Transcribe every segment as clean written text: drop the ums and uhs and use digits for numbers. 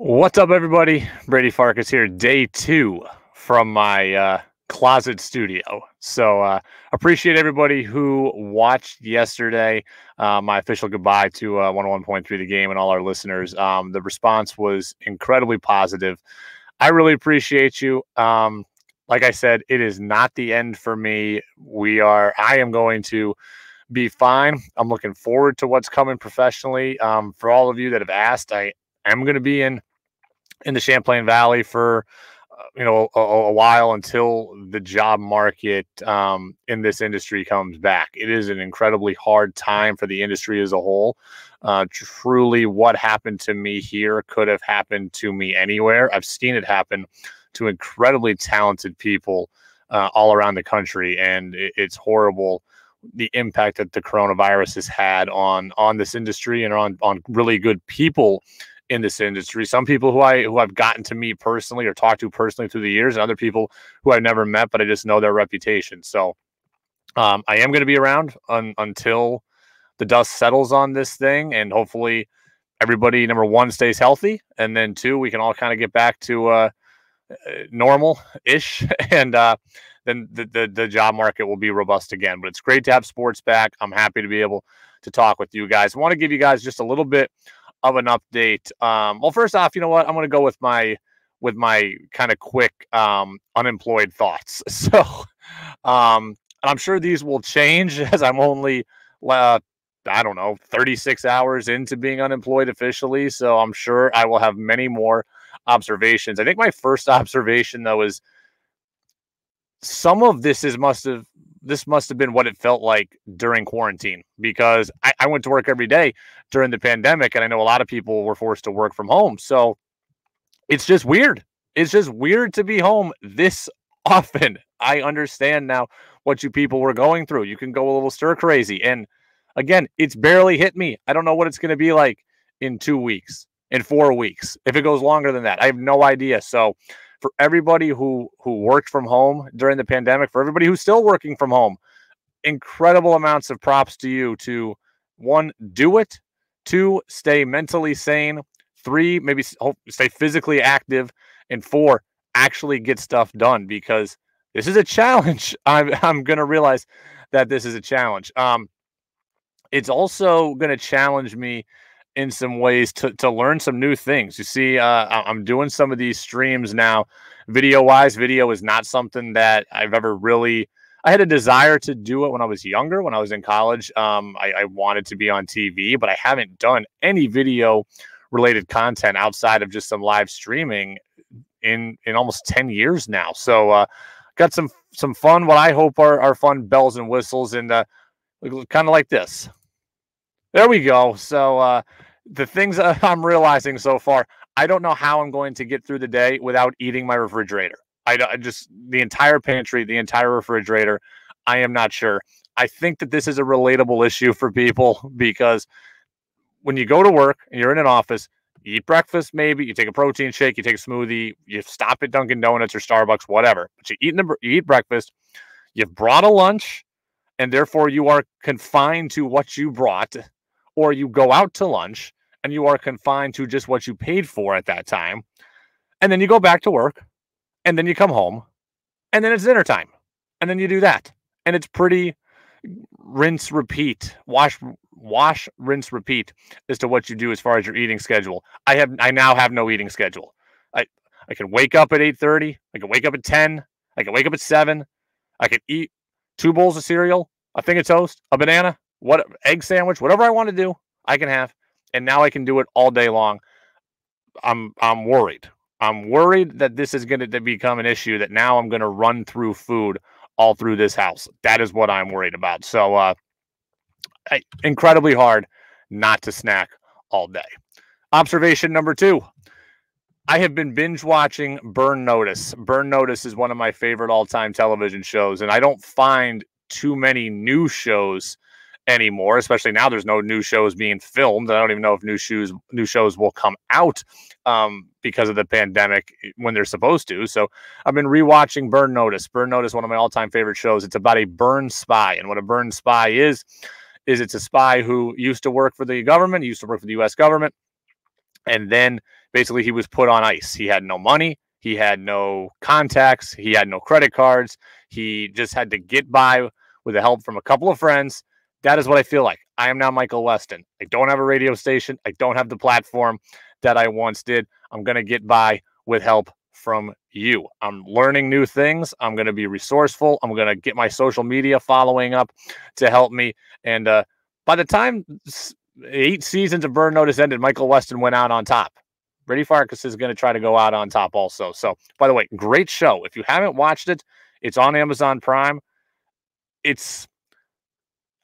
What's up, everybody? Brady Farkas here, day two from my closet studio. So appreciate everybody who watched yesterday. My official goodbye to 101.3 The Game and all our listeners. The response was incredibly positive. I really appreciate you. Like I said, it is not the end for me. I am going to be fine. I'm looking forward to what's coming professionally. For all of you that have asked, I am going to be in the Champlain Valley for a while until the job market in this industry comes back. It is an incredibly hard time for the industry as a whole. Truly, what happened to me here could have happened to me anywhere. I've seen it happen to incredibly talented people all around the country, and it's horrible the impact that the coronavirus has had on this industry and on really good people in this industry. Some people who I've gotten to meet personally or talked to personally through the years, and other people who I've never met, but I just know their reputation. So I am going to be around until the dust settles on this thing, and hopefully everybody, number one, stays healthy, and then two, we can all kind of get back to normal-ish, and then the job market will be robust again. But it's great to have sports back. I'm happy to be able to talk with you guys. I want to give you guys just a little bit of an update. Well, first off, you know what? I'm going to go with my kind of quick unemployed thoughts. So I'm sure these will change as I'm only, I don't know, 36 hours into being unemployed officially. So I'm sure I will have many more observations. I think my first observation, though, is some of this must have been what it felt like during quarantine, because I went to work every day during the pandemic, and I know a lot of people were forced to work from home. So it's just weird. It's just weird to be home this often. I understand now what you people were going through. You can go a little stir crazy. And again, it's barely hit me. I don't know what it's going to be like in 2 weeks, in 4 weeks, if it goes longer than that. I have no idea. So for everybody who worked from home during the pandemic, for everybody who's still working from home, incredible amounts of props to you to, one, do it, two, stay mentally sane, three, maybe stay physically active, and four, actually get stuff done, because this is a challenge. I'm going to realize that this is a challenge. It's also going to challenge me in some ways to learn some new things. You see, I'm doing some of these streams now, video-wise. Video is not something that I've ever really. I had a desire to do it when I was younger, when I was in college. I wanted to be on TV, but I haven't done any video-related content outside of just some live streaming in almost 10 years now. So got some fun, what I hope are fun bells and whistles, and kind of like this. There we go. So the things I'm realizing so far, I don't know how I'm going to get through the day without eating my refrigerator. I just, the entire pantry, the entire refrigerator, I am not sure. I think that this is a relatable issue for people, because when you go to work and you're in an office, you eat breakfast, maybe you take a protein shake, you take a smoothie, you stop at Dunkin' Donuts or Starbucks, whatever. But you eat breakfast, you've brought a lunch, and therefore you are confined to what you brought. Or you go out to lunch and you are confined to just what you paid for at that time. And then you go back to work, and then you come home, and then it's dinner time. And then you do that. And it's pretty rinse, repeat, wash, rinse, repeat as to what you do as far as your eating schedule. I now have no eating schedule. I can wake up at 8:30. I can wake up at 10. I can wake up at 7. I can eat 2 bowls of cereal, a thing of toast, a banana, egg sandwich, whatever I want to do, I can have. And now I can do it all day long. I'm worried. I'm worried that this is going to become an issue, that now I'm going to run through food all through this house. That is what I'm worried about. So incredibly hard not to snack all day. Observation number 2. I have been binge watching Burn Notice. Burn Notice is one of my favorite all-time television shows, and I don't find too many new shows anymore, especially now there's no new shows being filmed. I don't even know if new shows will come out because of the pandemic when they're supposed to. So I've been rewatching Burn Notice. Burn Notice, one of my all-time favorite shows. It's about a burn spy, and what a burn spy is it's a spy who used to work for the government, used to work for the U.S. government, And then basically he was put on ice. He had no money. He had no contacts. He had no credit cards. He just had to get by with the help from a couple of friends. That is what I feel like. I am now Michael Weston. I don't have a radio station. I don't have the platform that I once did. I'm going to get by with help from you. I'm learning new things. I'm going to be resourceful. I'm going to get my social media following up to help me. And by the time 8 seasons of Burn Notice ended, Michael Weston went out on top. Brady Farkas is going to try to go out on top also. So, by the way, great show. If you haven't watched it, it's on Amazon Prime.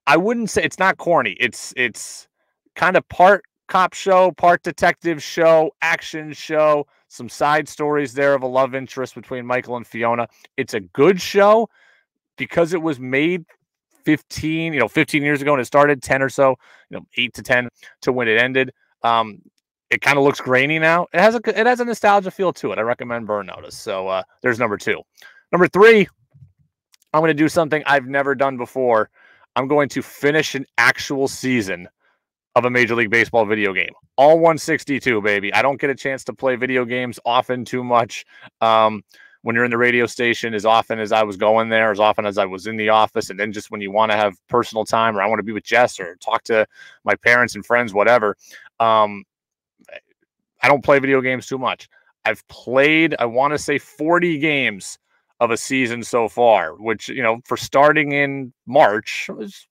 I wouldn't say it's not corny. It's kind of part cop show, part detective show, action show, some side stories there of a love interest between Michael and Fiona. It's a good show because it was made 15 years ago and it started 10 or so, 8 to 10 to when it ended. It kind of looks grainy now. It has a nostalgia feel to it. I recommend Burn Notice. So there's number 2. Number 3, I'm going to do something I've never done before. I'm going to finish an actual season of a Major League Baseball video game. All 162, baby. I don't get a chance to play video games often too much. When you're in the radio station, as often as I was going there, as often as I was in the office, and then just when you want to have personal time or I want to be with Jess or talk to my parents and friends, whatever. I don't play video games too much. I've played, I want to say 40 games of a season so far, which, for starting in March was,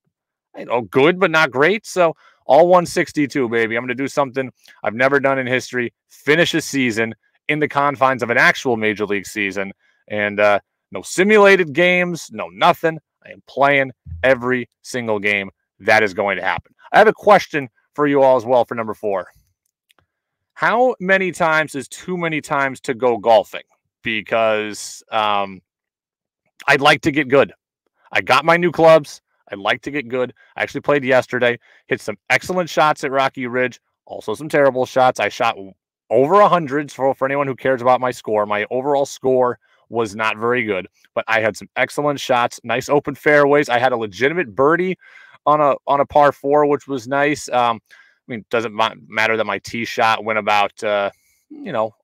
good, but not great. So all 162, baby. I'm going to do something I've never done in history, finish a season in the confines of an actual Major League season, and no simulated games, no nothing. I am playing every single game. That is going to happen. I have a question for you all as well for number 4. How many times is too many times to go golfing? Because I'd like to get good. I got my new clubs. I'd like to get good. I actually played yesterday, hit some excellent shots at Rocky Ridge, also some terrible shots. I shot over 100 for anyone who cares about my score. My overall score was not very good, but I had some excellent shots, nice open fairways. I had a legitimate birdie on a par 4, which was nice. Doesn't matter that my tee shot went about,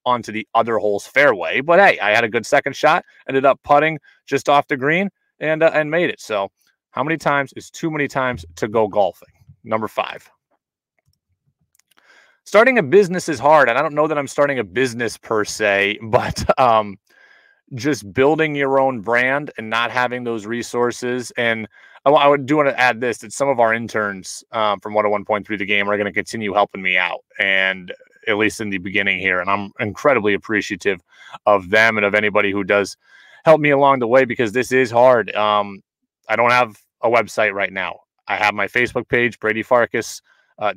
onto the other hole's fairway. But hey, I had a good second shot, ended up putting just off the green and made it. So how many times is too many times to go golfing? Number 5. Starting a business is hard. And I don't know that I'm starting a business per se, but just building your own brand and not having those resources. And I would do want to add this, that some of our interns from 101.3 The Game are going to continue helping me out, and at least in the beginning here. And I'm incredibly appreciative of them and of anybody who does help me along the way, because this is hard. I don't have a website right now. I have my Facebook page, Brady Farkas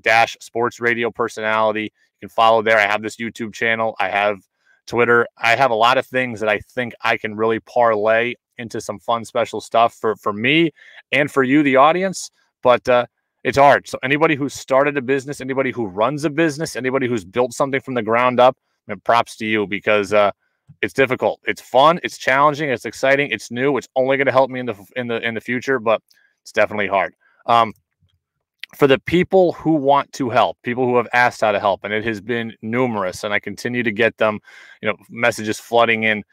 dash sports radio personality. You can follow there. I have this YouTube channel. I have Twitter. I have a lot of things that I think I can really parlay into some fun, special stuff for me and for you, the audience. But it's hard. So anybody who's started a business, anybody who runs a business, anybody who's built something from the ground up, props to you, because it's difficult. It's fun. It's challenging. It's exciting. It's new. It's only going to help me in the future, but it's definitely hard. For the people who want to help, people who have asked how to help, and it has been numerous, and I continue to get them, messages flooding in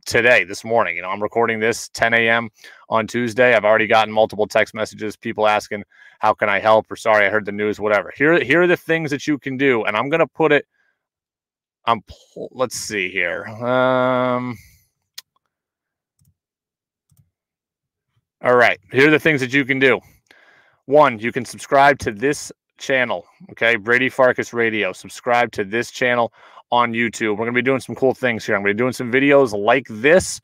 today, this morning. I'm recording this 10 a.m. on Tuesday. I've already gotten multiple text messages, people asking, how can I help? Or sorry, I heard the news, whatever. Here are the things that you can do. And I'm going to put it let's see here. All right. Here are the things that you can do. 1, you can subscribe to this channel. Okay. Brady Farkas Radio. Subscribe to this channel on YouTube. We're going to be doing some cool things here. I'm going to be doing some videos like this.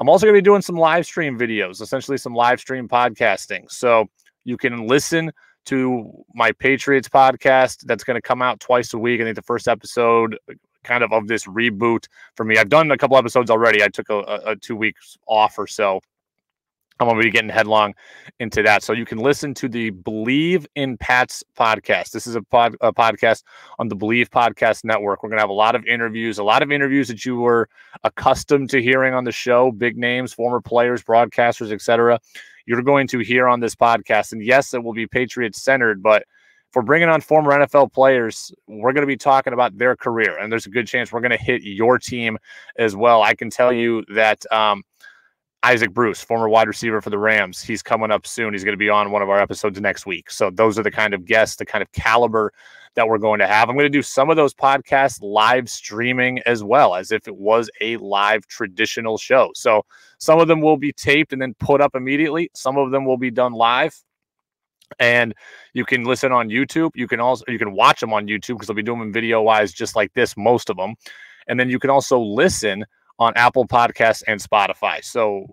I'm also going to be doing some live stream videos, essentially some live stream podcasting. So you can listen to my Patriots podcast. That's going to come out twice a week. I think the first episode kind of this reboot for me. I've done a couple episodes already. I took a 2 weeks off or so. I'm going to be getting headlong into that. So you can listen to the Believe in Pats podcast. This is a podcast on the Believe Podcast Network. We're going to have a lot of interviews that you were accustomed to hearing on the show, big names, former players, broadcasters, etc. You're going to hear on this podcast. And yes, it will be Patriots centered, but we're bringing on former NFL players, we're going to be talking about their career, and there's a good chance we're going to hit your team as well. I can tell you that Isaac Bruce, former wide receiver for the Rams, he's coming up soon. He's going to be on one of our episodes next week. So those are the kind of guests, the kind of caliber that we're going to have. I'm going to do some of those podcasts live streaming as well, as if it was a live traditional show. So some of them will be taped and then put up immediately. Some of them will be done live. And you can listen on YouTube. You can watch them on YouTube because they'll be doing them video wise, just like this, most of them. And then you can also listen on Apple Podcasts and Spotify. So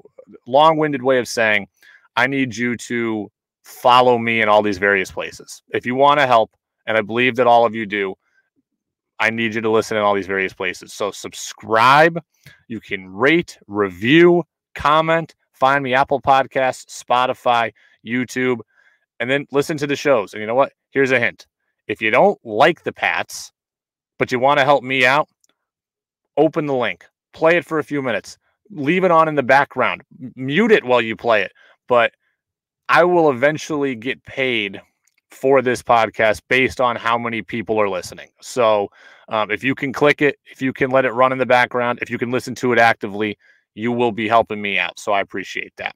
long-winded way of saying, I need you to follow me in all these various places. If you want to help, and I believe that all of you do, I need you to listen in all these various places. So subscribe. You can rate, review, comment, find me Apple Podcasts, Spotify, YouTube, and then listen to the shows. And you know what? Here's a hint. If you don't like the Pats, but you want to help me out, open the link. Play it for a few minutes. Leave it on in the background. Mute it while you play it. But I will eventually get paid for this podcast based on how many people are listening. So if you can click it, if you can let it run in the background, if you can listen to it actively, you will be helping me out. So I appreciate that.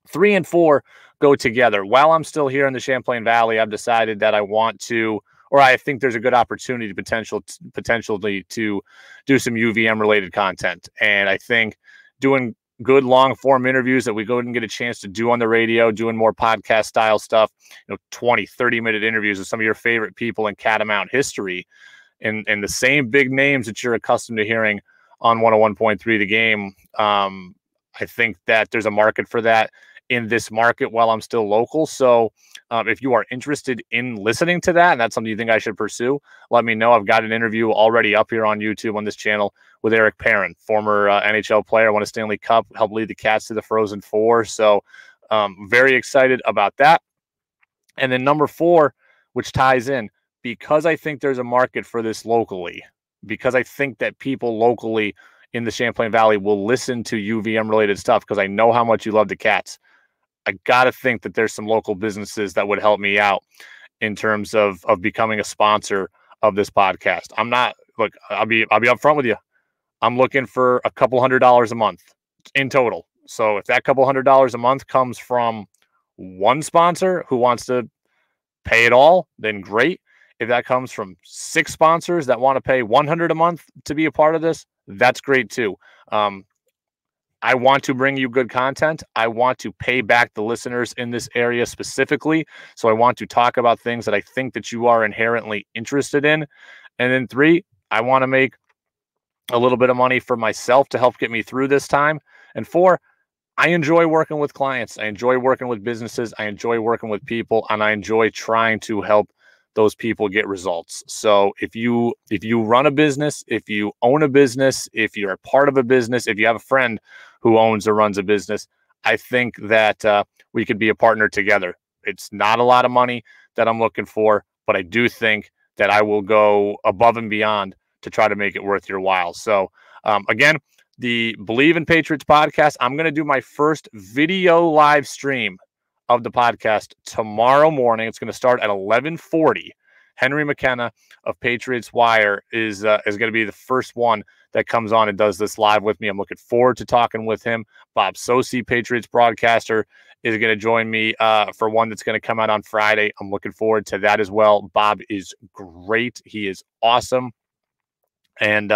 3 and 4 go together. While I'm still here in the Champlain Valley, I've decided that I want to, or I think there's a good opportunity potentially to do some UVM related content. And I think doing good long form interviews that we go and get a chance to do on the radio, doing more podcast style stuff, 20, 30-minute interviews with some of your favorite people in Catamount history and the same big names that you're accustomed to hearing on 101.3 The Game. I think that there's a market for that in this market while I'm still local. So if you are interested in listening to that, and that's something you think I should pursue, let me know. I've got an interview already up here on YouTube on this channel with Eric Perrin, former NHL player, won a Stanley Cup, helped lead the Cats to the Frozen Four. So very excited about that. And then number 4, which ties in, because I think there's a market for this locally, because I think that people locally in the Champlain Valley will listen to UVM related stuff because I know how much you love the Cats. I got to think that there's some local businesses that would help me out in terms of becoming a sponsor of this podcast. I'll be upfront with you. I'm looking for a couple $100s a month in total. So if that couple $100s a month comes from one sponsor who wants to pay it all, then great. If that comes from 6 sponsors that want to pay $100 a month to be a part of this, that's great too. I want to bring you good content. I want to pay back the listeners in this area specifically. So I want to talk about things that I think that you are inherently interested in. And then 3, I want to make a little bit of money for myself to help get me through this time. And 4, I enjoy working with clients. I enjoy working with businesses. I enjoy working with people, and I enjoy trying to help those people get results. So if you run a business, if you own a business, if you're a part of a business, if you have a friend who owns or runs a business, I think that we could be a partner together. It's not a lot of money that I'm looking for, but I do think that I will go above and beyond to try to make it worth your while. So again, the Believe in Patriots podcast, I'm going to do my first video live stream of the podcast tomorrow morning. It's going to start at 11:40. Henry McKenna of Patriots Wire is going to be the first one that comes on and does this live with me. I'm looking forward to talking with him. Bob Sosi, Patriots broadcaster, is going to join me for one that's going to come out on Friday. I'm looking forward to that as well. Bob is great. He is awesome. And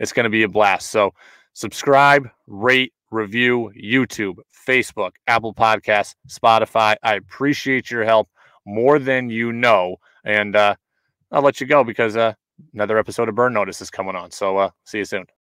it's going to be a blast. So subscribe, rate, review, YouTube, Facebook, Apple Podcasts, Spotify. I appreciate your help more than you know. And I'll let you go because another episode of Burn Notice is coming on. So see you soon.